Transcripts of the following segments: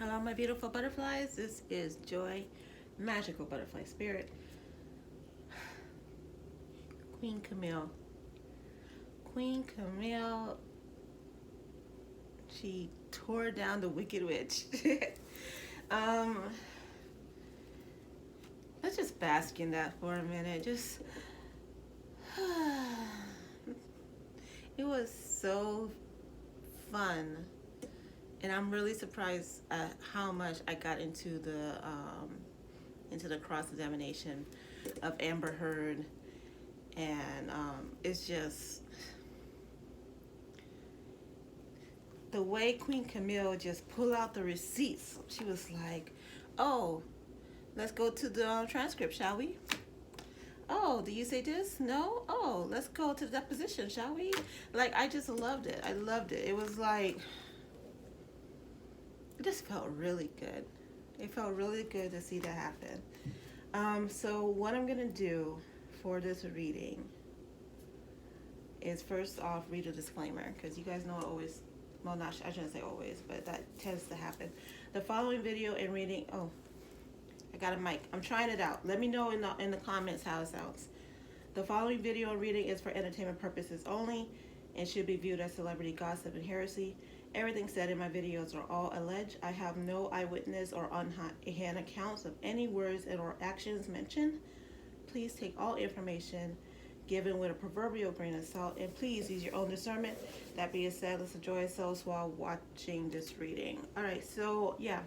Hello, my beautiful butterflies. This is Joy, Magical Butterfly Spirit. Queen Camille. Queen Camille, she tore down the Wicked Witch. Let's just bask in that for a minute. It was so fun. And I'm really surprised at how much I got into the cross examination of Amber Heard, and it's just the way Queen Camille just pulled out the receipts. She was like, "Oh, let's go to the transcript, shall we? Oh, do you say this? No? Oh, let's go to the deposition, shall we?" Like, I just loved it. I loved it. It was like, it just felt really good. It felt really good to see that happen. So what I'm gonna do for this reading is first off read a disclaimer, because you guys know I always, well, not, I shouldn't say always, but that tends to happen. The following video and reading, oh, I got a mic. I'm trying it out. Let me know in the comments how it sounds. The following video and reading is for entertainment purposes only and should be viewed as celebrity gossip and heresy. Everything said in my videos are all alleged. I have no eyewitness or on-hand accounts of any words and or actions mentioned. Please take all information given with a proverbial grain of salt, and please use your own discernment. That being said, let's enjoy ourselves while watching this reading. All right, so yeah.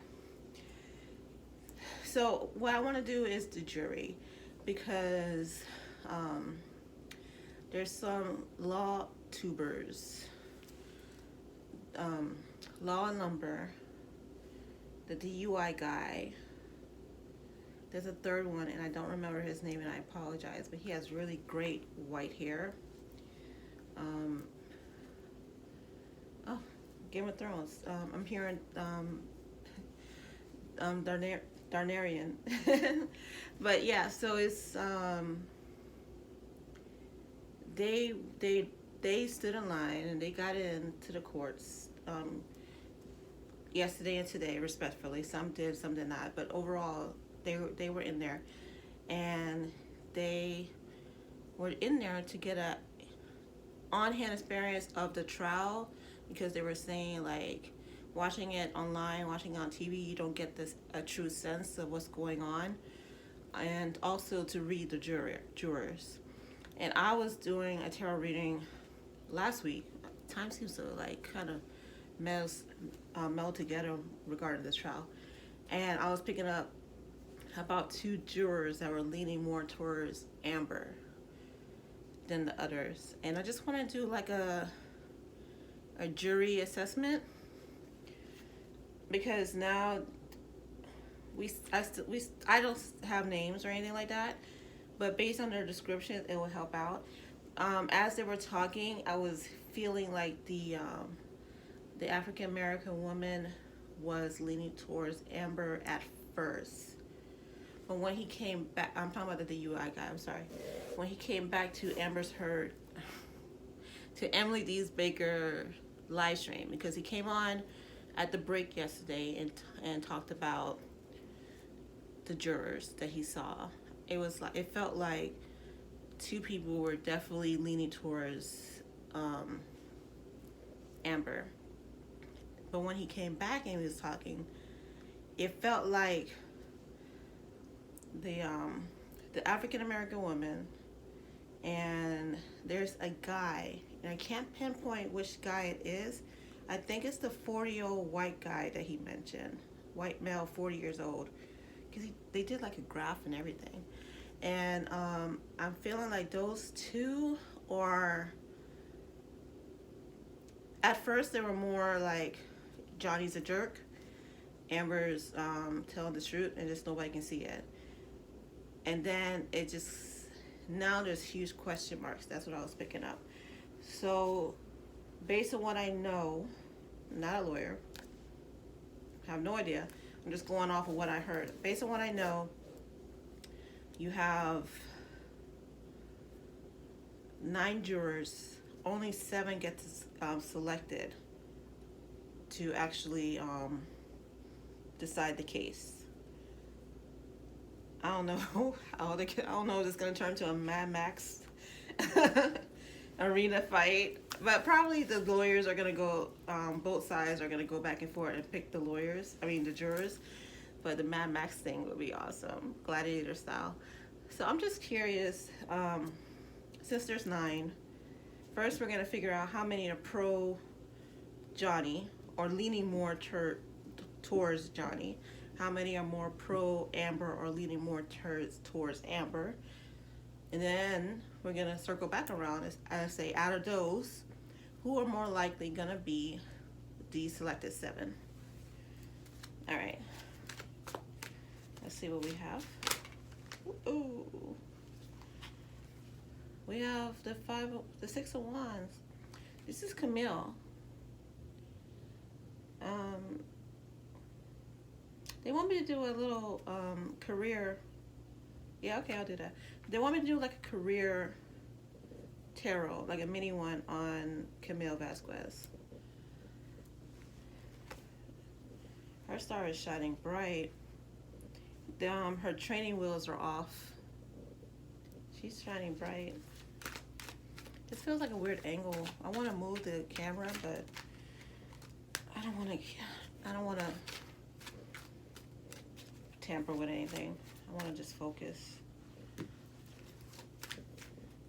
So what I want to do is the jury, because there's some law tubers, Law and Lumber, the DUI guy. There's a third one, and I don't remember his name, and I apologize, but he has really great white hair. Oh, Game of Thrones. I'm hearing Darnarian. But yeah, so it's they stood in line and they got into the courts yesterday and today, respectfully. Some did, some did not, but overall they were in there, and they were in there to get a on-hand experience of the trial, because they were saying, like, watching it online, watching it on TV, you don't get a true sense of what's going on, and also to read the jurors. And I was doing a tarot reading last week. Time seems to like kind of meld together regarding this trial, and I was picking up about two jurors that were leaning more towards Amber than the others, and I just want to do like a jury assessment, because now I don't have names or anything like that, but based on their descriptions, it will help out. As they were talking, I was feeling like the African American woman was leaning towards Amber at first. But when he came back, I'm talking about the DUI guy, I'm sorry. When he came back to Amber's Heard, to Emily D's Baker live stream, because he came on at the break yesterday and talked about the jurors that he saw. It felt like two people were definitely leaning towards Amber. But when he came back and he was talking, it felt like the African American woman, and there's a guy, and I can't pinpoint which guy it is. I think it's the 40-year-old white guy that he mentioned, white male, 40 years old, because they did like a graph and everything. And I'm feeling like those two are, at first they were more like Johnny's a jerk, Amber's telling the truth, and just nobody can see it. And then it just, now there's huge question marks. That's what I was picking up. So based on what I know, I'm not a lawyer, I have no idea, I'm just going off of what I heard. Based on what I know, you have 9 jurors, only 7 get selected to actually decide the case. I don't know how I don't know if it's gonna turn to a Mad Max arena fight, but probably the lawyers are gonna go. Both sides are gonna go back and forth and pick the lawyers. I mean the jurors. But the Mad Max thing would be awesome, gladiator style. So I'm just curious. Since there's 9, first we're gonna figure out how many are pro Johnny or leaning more towards Johnny. How many are more pro Amber or leaning more towards Amber. And then we're going to circle back around and say, out of those, who are more likely going to be the selected 7? All right. Let's see what we have. Ooh. We have the 6 of Wands. This is Camille. They want me to do a little career. Yeah, okay, I'll do that. They want me to do like a career tarot, like a mini one on Camille Vasquez. Her star is shining bright. Her training wheels are off. She's shining bright. This feels like a weird angle. I want to move the camera, but I don't want to tamper with anything. I want to just focus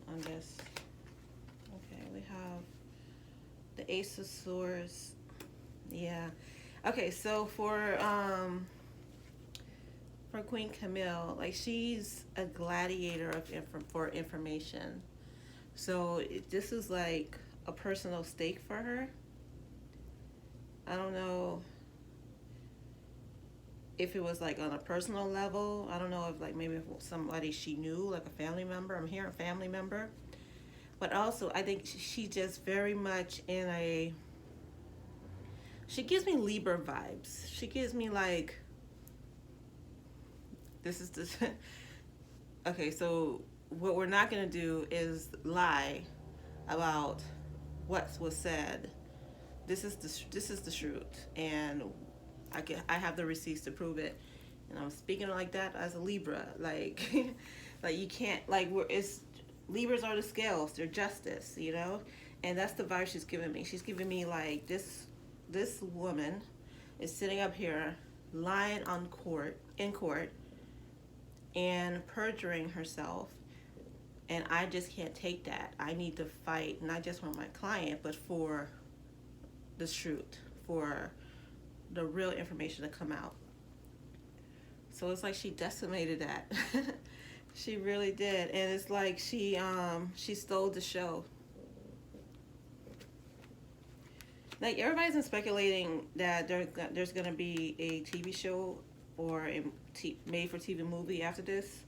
on this. Okay, we have the Ace of Swords. Yeah. Okay, so for Queen Camille, like she's a gladiator for information. So this is like a personal stake for her. I don't know if it was like on a personal level. I don't know if like maybe somebody she knew, like a family member. I'm hearing family member. But also I think she just very much in a, she gives me Libra vibes. She gives me like, this is the, okay, so what we're not gonna do is lie about what was said. This is the truth, and I have the receipts to prove it, and I'm speaking like that as a Libra, like, like you can't, like Libras are the scales, they're justice, you know, and that's the vibe she's giving me. She's giving me like this woman is sitting up here lying in court, and perjuring herself, and I just can't take that. I need to fight not just for my client, but for the truth, for the real information to come out. So it's like she decimated that. She really did, and it's like she stole the show. Like everybody's been speculating that there's gonna be a TV show or a made-for-TV movie after this.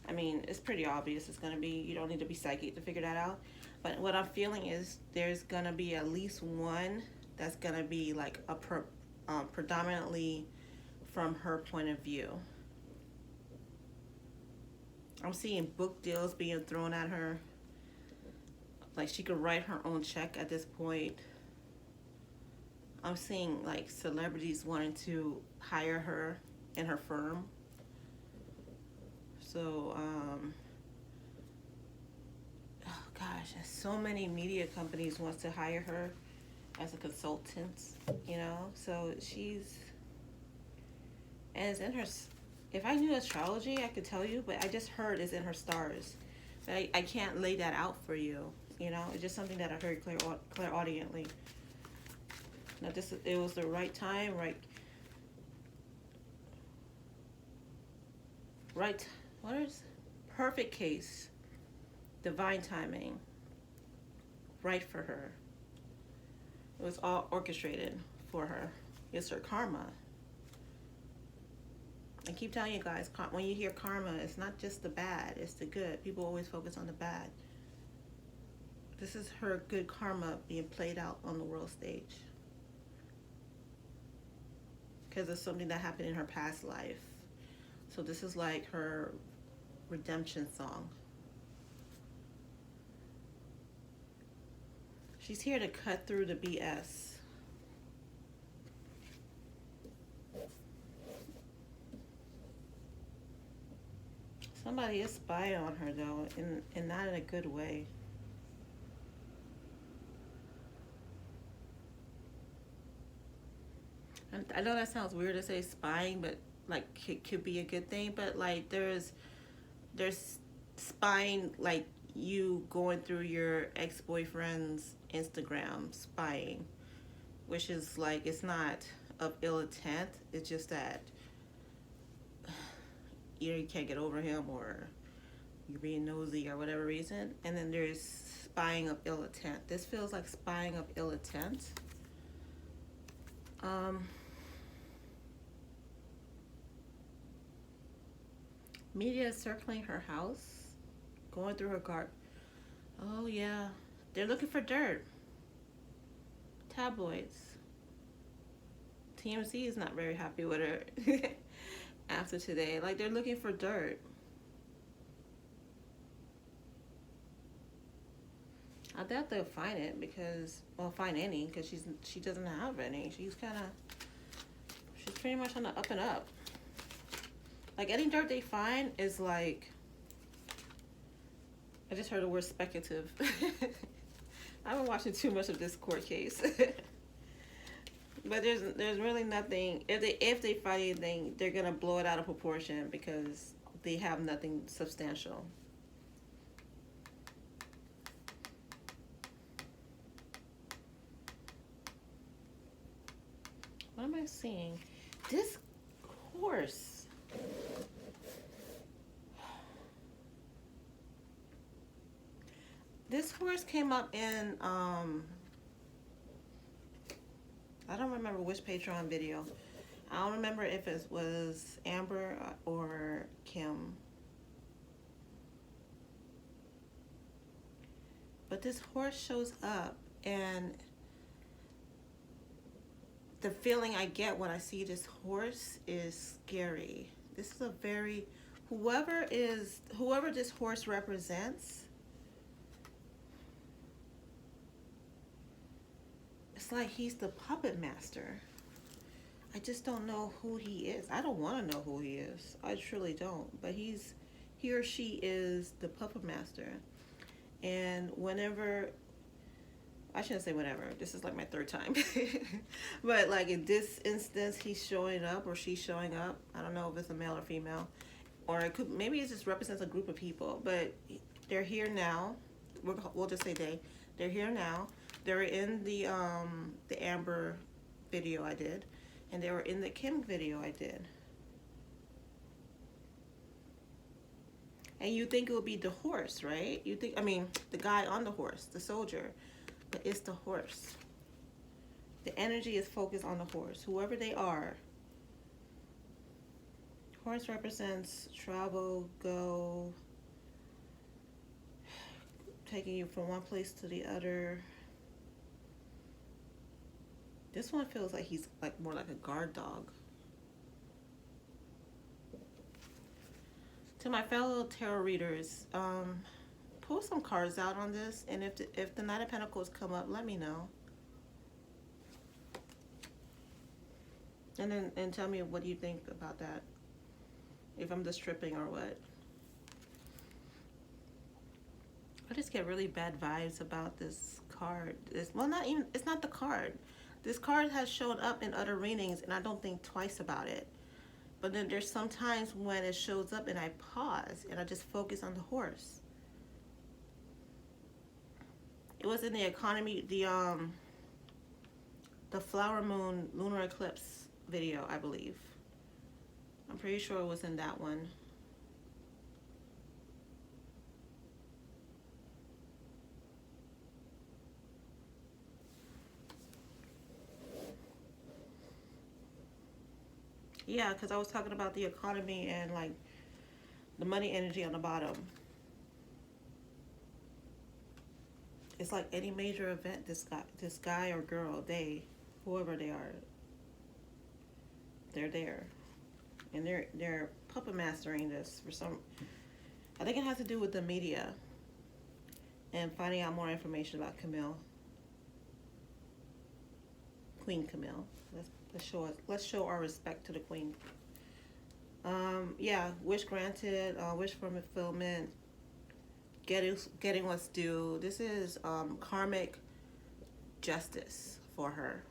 I mean, it's pretty obvious it's gonna be. You don't need to be psychic to figure that out. But what I'm feeling is there's gonna be at least one that's gonna be like a predominantly from her point of view. I'm seeing book deals being thrown at her. Like she could write her own check at this point. I'm seeing like celebrities wanting to hire her in her firm. So, oh gosh, so many media companies wants to hire her as a consultant, you know? So she's, and it's in her, if I knew astrology, I could tell you, but I just heard it's in her stars. But I can't lay that out for you, you know? It's just something that I heard clairaudiently. Now it was the right time, right, what is perfect case, divine timing, right for her. It was all orchestrated for her. It's her karma. I keep telling you guys, when you hear karma, it's not just the bad, it's the good. People always focus on the bad. This is her good karma being played out on the world stage. Because it's something that happened in her past life. So this is like her redemption song. She's here to cut through the BS. Somebody is spying on her though, and not in a good way. And I know that sounds weird to say spying, but like it could be a good thing. But like there's spying, like you going through your ex-boyfriend's Instagram spying, which is like, it's not of ill intent. It's just that either you can't get over him or you're being nosy or whatever reason. And then there's spying of ill intent. This feels like spying of ill intent. Media is circling her house, going through her garden. Oh yeah, they're looking for dirt. Tabloids. TMZ is not very happy with her after today. Like, they're looking for dirt. I doubt they'll find it because, well, find any, because she doesn't have any. She's pretty much on the up and up. Like, any dirt they find is like, I just heard the word speculative. I've been watching too much of this court case. But there's really nothing. If they find anything, they're gonna blow it out of proportion because they have nothing substantial. What am I seeing? This horse. This horse came up in, I don't remember which Patreon video. I don't remember if it was Amber or Kim. But this horse shows up, and the feeling I get when I see this horse is scary. This is a very, whoever this horse represents, it's like he's the puppet master. I just don't know who he is. I don't want to know who he is. I truly don't. But he or she is the puppet master. And whenever, I shouldn't say whenever, this is like my third time. But like in this instance, he's showing up or she's showing up. I don't know if it's a male or female. Or it could, maybe it just represents a group of people. But they're here now. We'll just say they're here now. They were in the Amber video I did, and they were in the Kim video I did. And you think it would be the horse, right? You think, I mean, the guy on the horse, the soldier, but it's the horse. The energy is focused on the horse, whoever they are. Horse represents travel, go, taking you from one place to the other. This one feels like he's like more like a guard dog. To my fellow tarot readers, pull some cards out on this, and if the Knight of Pentacles come up, let me know. And tell me what you think about that. If I'm just tripping or what. I just get really bad vibes about this card. It's not the card. This card has shown up in other readings, and I don't think twice about it. But then there's some times when it shows up and I pause and I just focus on the horse. It was in the economy, the flower moon lunar eclipse video, I believe. I'm pretty sure it was in that one. Yeah, because I was talking about the economy and like the money energy on the bottom. It's like any major event, this guy or girl, whoever they are, they're there. And they're puppet mastering this for some, I think it has to do with the media and finding out more information about Camille. Queen Camille. Let's show our respect to the Queen. Yeah, wish granted, wish for fulfillment, getting what's due. This is karmic justice for her.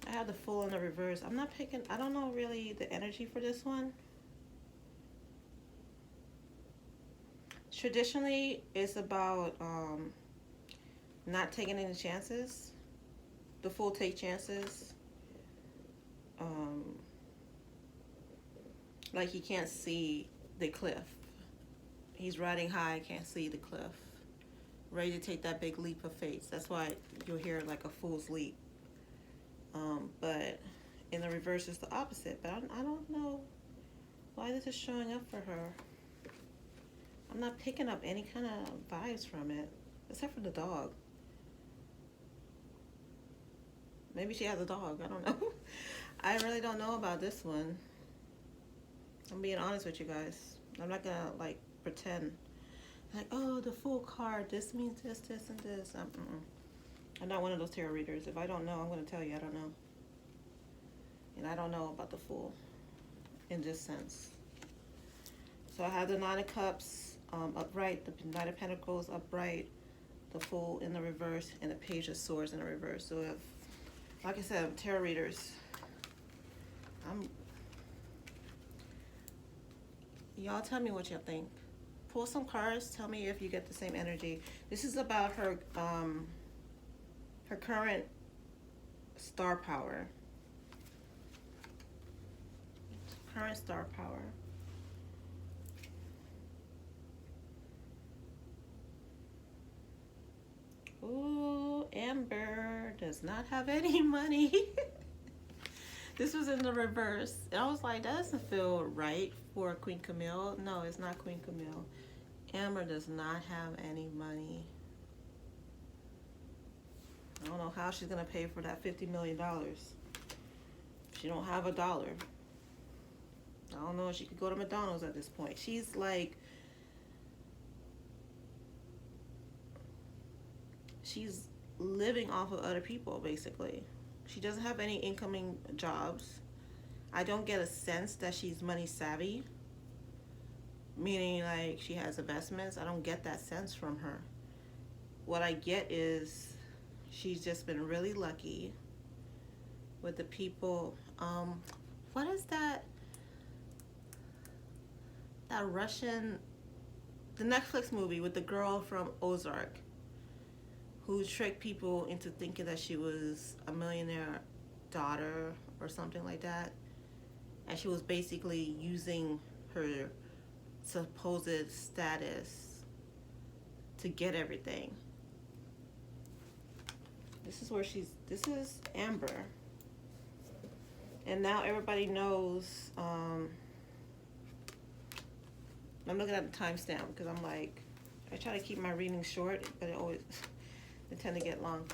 I have the Fool in the reverse. I'm not picking, I don't know really the energy for this one. Traditionally, it's about not taking any chances. The Fool take chances. Like he can't see the cliff. He's riding high, can't see the cliff. Ready to take that big leap of faith. That's why you'll hear like a fool's leap. But in the reverse is the opposite. But I don't know why this is showing up for her. I'm not picking up any kind of vibes from it, except for the dog. Maybe she has a dog. I don't know. I really don't know about this one. I'm being honest with you guys. I'm not gonna like pretend like, oh, the Fool card, this means this, this, and this. I'm not one of those tarot readers. If I don't know, I'm gonna tell you I don't know. And I don't know about the Fool in this sense. So I have the Nine of Cups upright, the Knight of Pentacles upright, the Fool in the reverse, and the Page of Swords in the reverse. So if, like I said, tarot readers, y'all tell me what y'all think. Pull some cards. Tell me if you get the same energy. This is about her current star power. Current star power. Ooh, Amber does not have any money. This was in the reverse. And I was like, that doesn't feel right for Queen Camille. No, it's not Queen Camille. Amber does not have any money. I don't know how she's going to pay for that $50 million. She don't have a dollar. I don't know if she could go to McDonald's at this point. She's like, she's living off of other people, basically. She doesn't have any incoming jobs. I don't get a sense that she's money savvy, meaning like she has investments. I don't get that sense from her. What I get is she's just been really lucky with the people. What is that? That Russian, the Netflix movie with the girl from Ozark, who tricked people into thinking that she was a millionaire daughter or something like that. And she was basically using her supposed status to get everything. This is where this is Amber. And now everybody knows, I'm looking at the timestamp because I'm like, I try to keep my readings short, but they tend to get long.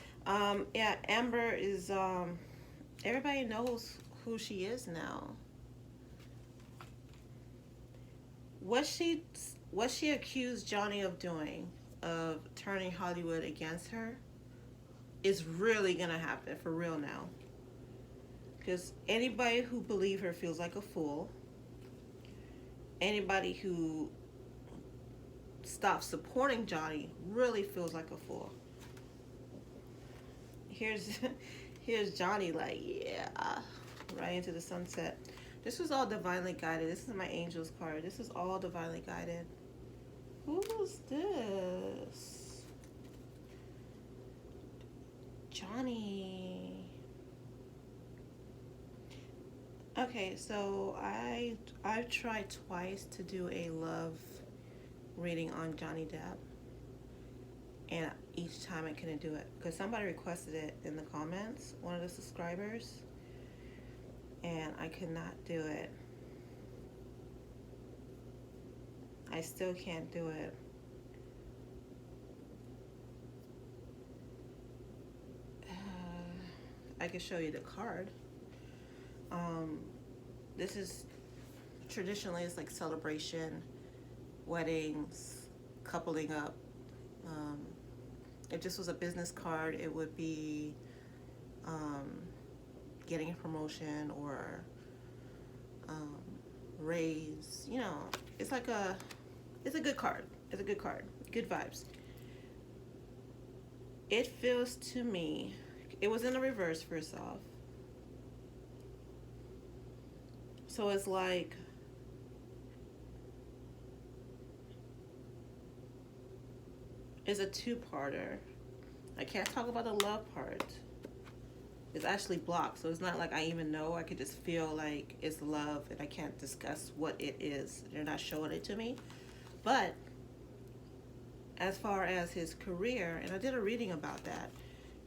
Yeah, Amber is, everybody knows who she is now. What she accused Johnny of doing, of turning Hollywood against her, is really gonna happen for real now. Because anybody who believes her feels like a fool. Anybody who stops supporting Johnny really feels like a fool. Here's Johnny like, yeah, right into the sunset. This was all divinely guided. This is my angels card. This is all divinely guided. Who's this? Johnny. Okay, so I've tried twice to do a love reading on Johnny Depp, and each time I couldn't do it because somebody requested it in the comments, one of the subscribers, and I could not do it. I still can't do it. I can show you the card. This is traditionally, it's like celebration, weddings, coupling up. If this was a business card, it would be getting a promotion or raise. You know, it's like it's a good card. It's a good card. Good vibes. It feels to me, it was in the reverse first off. So it's like, it's a two-parter. I can't talk about the love part. It's actually blocked, so it's not like I even know. I could just feel like it's love, and I can't discuss what it is. They're not showing it to me. But as far as his career, and I did a reading about that,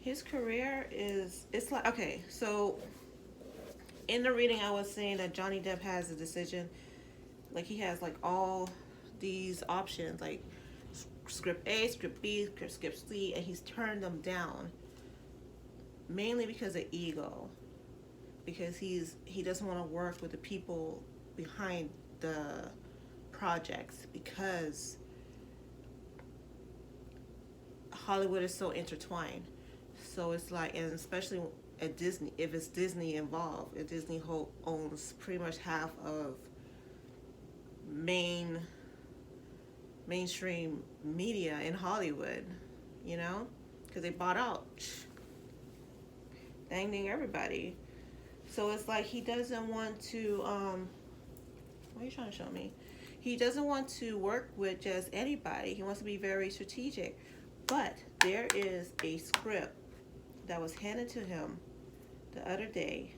his career is, it's like, okay, so in the reading I was saying that Johnny Depp has a decision, like he has like all these options, like script A, script B, script C, and he's turned them down mainly because of ego, because he doesn't want to work with the people behind the projects, because Hollywood is so intertwined. So it's like, and especially at Disney, if it's Disney involved, if Disney owns pretty much half of mainstream media in Hollywood, you know, because they bought out dang everybody. So it's like he doesn't want to what are you trying to show me? He doesn't want to work with just anybody. He wants to be very strategic. But there is a script that was handed to him the other day.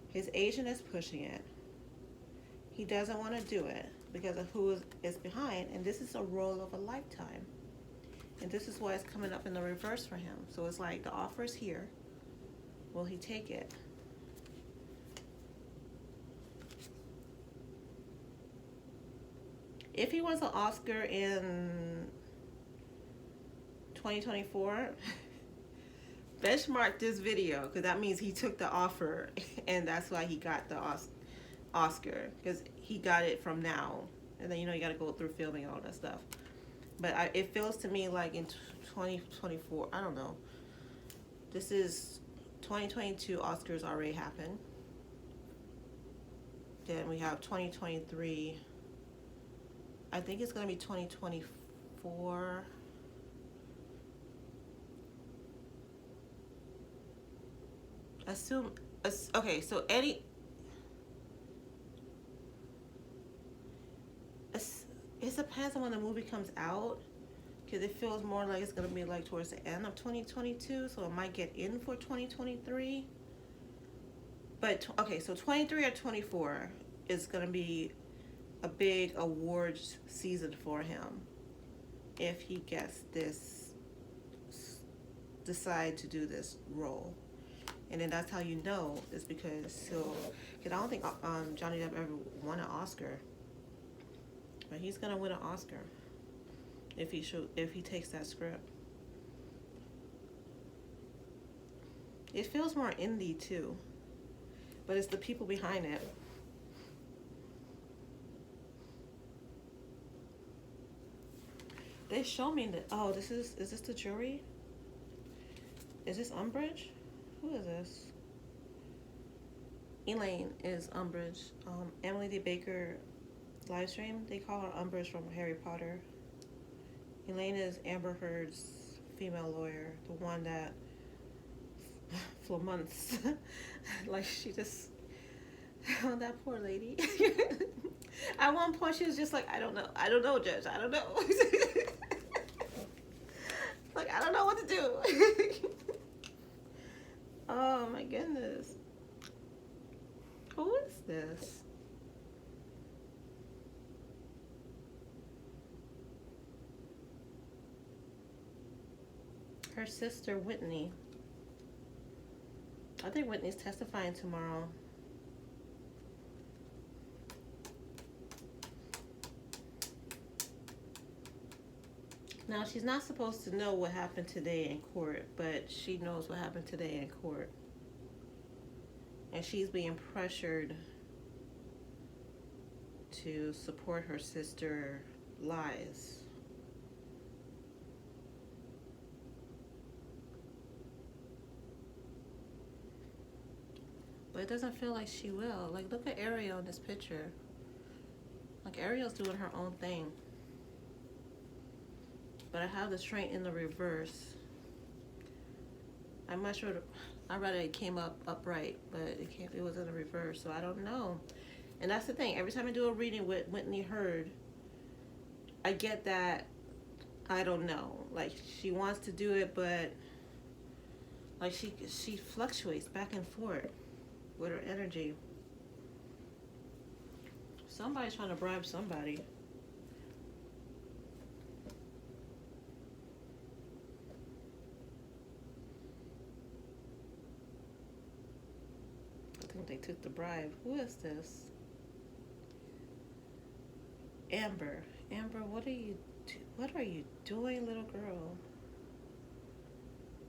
His agent is pushing it. He doesn't want to do it because of who is behind, and this is a role of a lifetime. And this is why it's coming up in the reverse for him. So it's like the offer is here. Will he take it? If he wins an Oscar in 2024, benchmark this video, because that means he took the offer and that's why he got the Oscar, because he got it from now. And then, you know, you got to go through filming and all that stuff. But it feels to me like in 2024, I don't know. This is 2022, Oscars already happened. Then we have 2023. I think it's going to be 2024. Okay, so it depends on when the movie comes out, because it feels more like it's going to be like towards the end of 2022, so it might get in for 2023. But okay, so 23 or 24 is going to be a big awards season for him if he gets this, decide to do this role. And then that's how you know, is because I don't think Johnny Depp ever won an Oscar. But he's gonna win an Oscar if he takes that script. It feels more indie too, but it's the people behind it. They show me that. Oh, is this the jury? Is this Umbridge? Who is this? Elaine is Umbridge. Emily the Baker live stream, they call her Umbridge from Harry Potter. Elaine is Amber Heard's female lawyer, the one that for months, like she just, oh, that poor lady. At one point she was just like, I don't know, Judge, I don't know. Like, I don't know what to do. Oh my goodness. Who is this? Her sister, Whitney. I think Whitney's testifying tomorrow. Now, she's not supposed to know what happened today in court, but she knows what happened today in court. And she's being pressured to support her sister's lies. But it doesn't feel like she will. Like, look at Ariel in this picture. Like, Ariel's doing her own thing. But I have the Strength in the reverse. I'm not sure. I rather it came up upright, but it was in the reverse, so I don't know. And that's the thing. Every time I do a reading with Whitney Heard, I get that I don't know. Like, she wants to do it, but like she fluctuates back and forth with her energy. Somebody's trying to bribe somebody. I think they took the bribe. Who is this? Amber. Amber, what are you doing, little girl?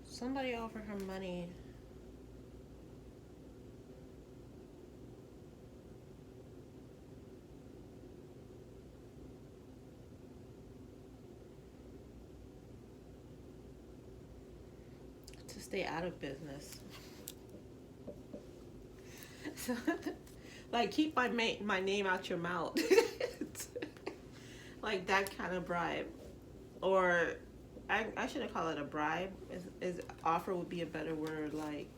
Somebody offered her money. To stay out of business. So, like, keep my name out your mouth. Like that kind of bribe. Or I shouldn't call it a bribe. Is offer would be a better word. Like,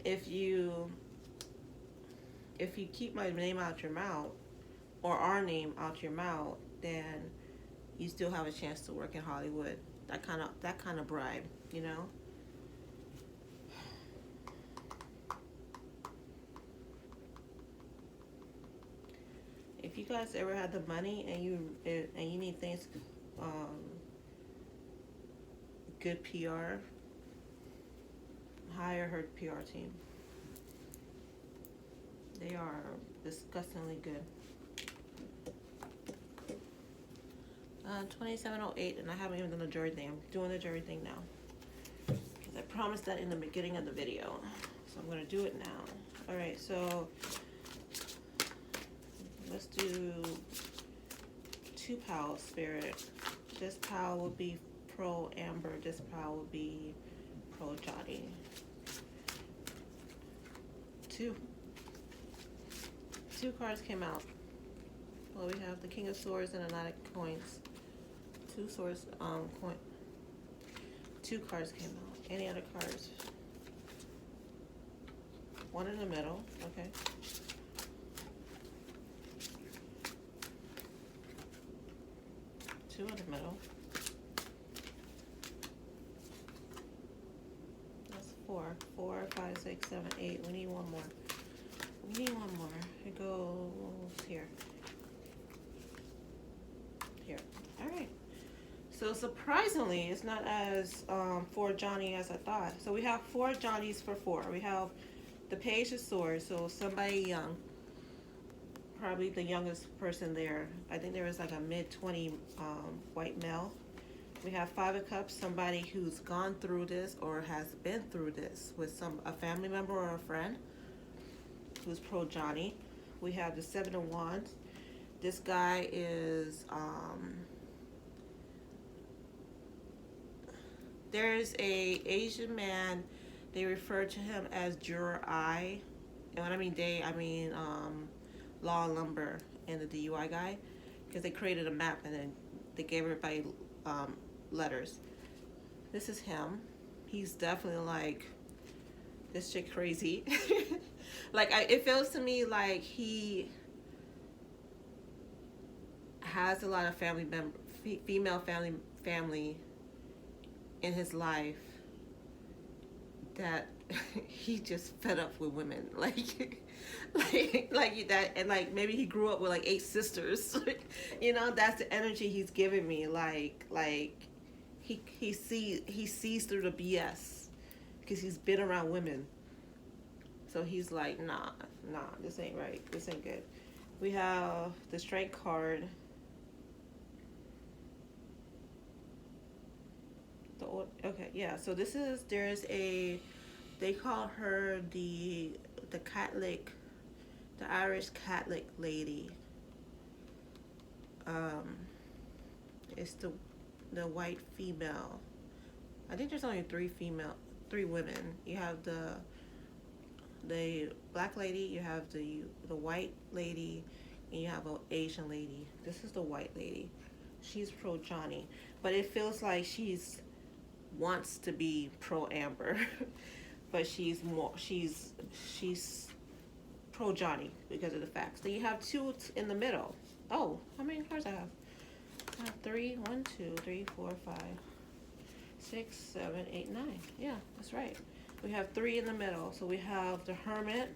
if you keep my name out your mouth, or our name out your mouth, then you still have a chance to work in Hollywood. That kind of bribe, you know. If you guys ever had the money and you need things, good PR, hire her PR team. They are disgustingly good. 2708, and I haven't even done the jury thing. I'm doing the jury thing now, because I promised that in the beginning of the video, so I'm gonna do it now. All right, so let's do 2 pals, Spirit. This pal will be pro Amber. This pal will be pro Johnny. 2 cards came out. Well, we have the King of Swords and a Knight of Coins. 2 swords, coin. 2 cards came out. Any other cards? 1 in the middle. Okay. 2 in the middle. That's 4. 4, 5, 6, 7, 8. We need 1 more. We need 1 more. It goes here. Here. All right. So surprisingly, it's not as for Johnny as I thought. So we have 4 Johnnies for 4. We have the Page of Swords, so somebody young. Probably the youngest person there. I think there was like a mid-20 white male. We have 5 of Cups, somebody who's gone through this or has been through this with a family member or a friend who's pro Johnny. We have the 7 of Wands. This guy is there's a Asian man. They refer to him as Juror I. And when I mean they, I mean Law and Lumber and the DUI guy, because they created a map and then they gave everybody letters. This is him. He's definitely like, this shit crazy. Like, it feels to me like he has a lot of family female family in his life that he just fed up with women, like that, and like maybe he grew up with like 8 sisters. You know, that's the energy he's giving me. Like he sees through the BS because he's been around women. So he's like, nah, this ain't right. This ain't good. We have the Strength card. Okay, yeah. So this is, they call her the Catholic, the Irish Catholic lady. It's the white female. I think there's only 3 women. You have the the black lady, you have the white lady, and you have an Asian lady. This is the white lady. She's pro Johnny, but it feels like she's wants to be pro Amber, but she's pro Johnny because of the facts. Then you have two in the middle. Oh, how many cards I have? I have 3, 1, 2, 3, 4, 5, 6, 7, 8, 9. Yeah, that's right. We have 3 in the middle. So we have the Hermit,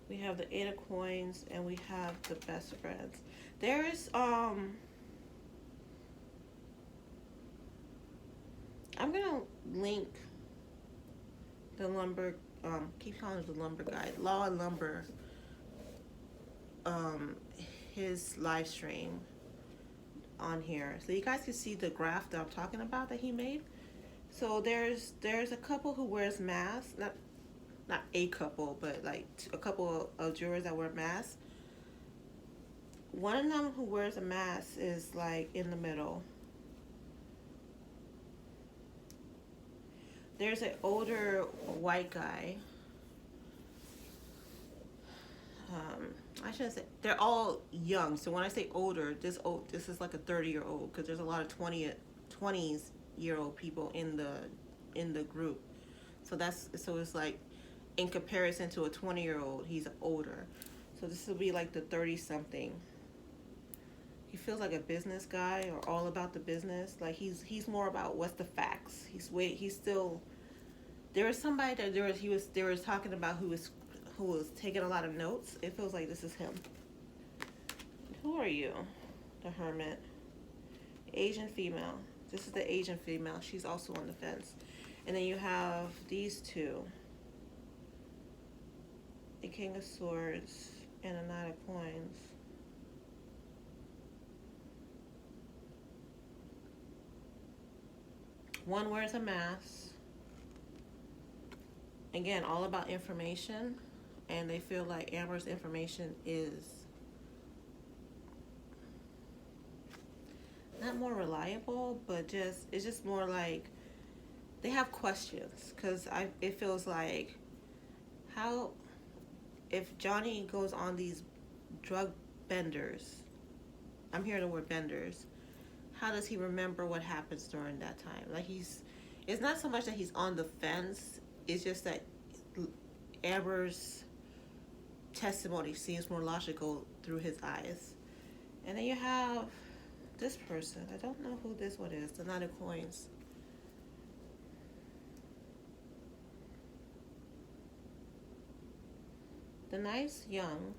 we have the 8 of Coins, and we have the Best Friends. There's I'm gonna link the lumber, keep calling it the lumber guide, Law and Lumber, his live stream on here, so you guys can see the graph that I'm talking about that he made. So there's a couple who wears masks, not a couple, but like a couple of jurors that wear masks. One of them who wears a mask is like in the middle. There's an older white guy. I shouldn't say they're all young. So when I say older, this is like a 30-year-old, because there's a lot of 20s-year-old people in the group. So it's like in comparison to a 20-year-old, he's older. So this will be like the 30-something. He feels like a business guy, or all about the business. Like he's more about what's the facts. He's still. There was somebody that they were talking about who was taking a lot of notes. It feels like this is him. Who are you? The Hermit. Asian female. This is the Asian female. She's also on the fence. And then you have these two. The King of Swords and a Knight of Coins. One wears a mask. Again, all about information. And they feel like Amber's information is not more reliable, but it's just more like they have questions, because it feels like, how, if Johnny goes on these drug benders, I'm hearing the word benders, how does he remember what happens during that time? Like it's not so much that he's on the fence, it's just that Amber's testimony seems more logical through his eyes. And then you have this person. I don't know who this one is. The Knight of Coins. The nice young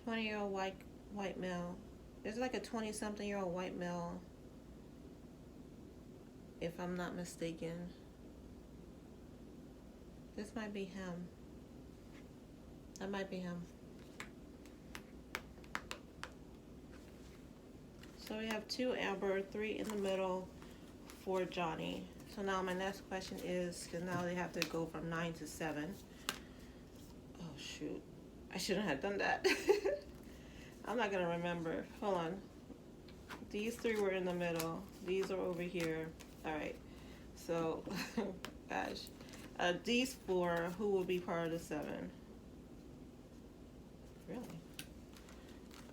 20-year-old white male. There's like a 20-something-year-old white male, if I'm not mistaken. This might be him. That might be him. So we have 2 Amber, 3 in the middle, 4 Johnny. So now my next question is, because now they have to go from 9 to 7. Oh shoot, I shouldn't have done that. I'm not gonna remember. Hold on. These 3 were in the middle. These are over here. All right. So, gosh, these 4, who will be part of the 7? Really?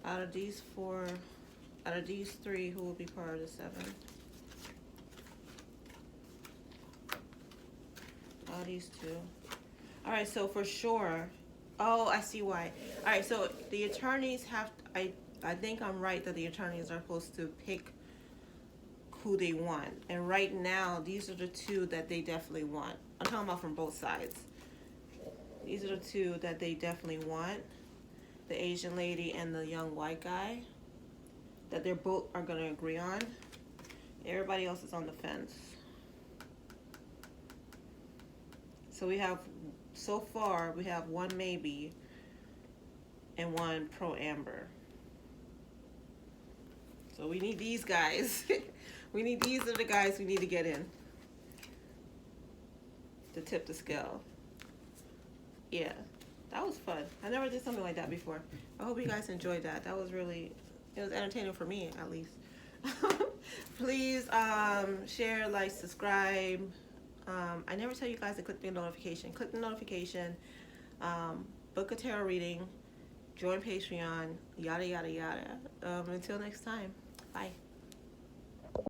Out of these 3, who will be part of the 7? Oh, these 2. All right, so for sure. Oh, I see why. All right, so the attorneys have. I think I'm right that the attorneys are supposed to pick who they want, and right now these are the 2 that they definitely want. I'm talking about from both sides. These are the 2 that they definitely want. The Asian lady and the young white guy, that they're both are going to agree on. Everybody else is on the fence. So we have, so far, we have 1 maybe and 1 pro Amber. So we need these guys. These are the guys we need to get in to tip the scale. Yeah, that was fun. I never did something like that before. I hope you guys enjoyed that. That was really, it was entertaining for me, at least. Please share, like, subscribe, I never tell you guys to click the notification. Click the notification. Book a tarot reading. Join Patreon. Yada, yada, yada. Until next time. Bye.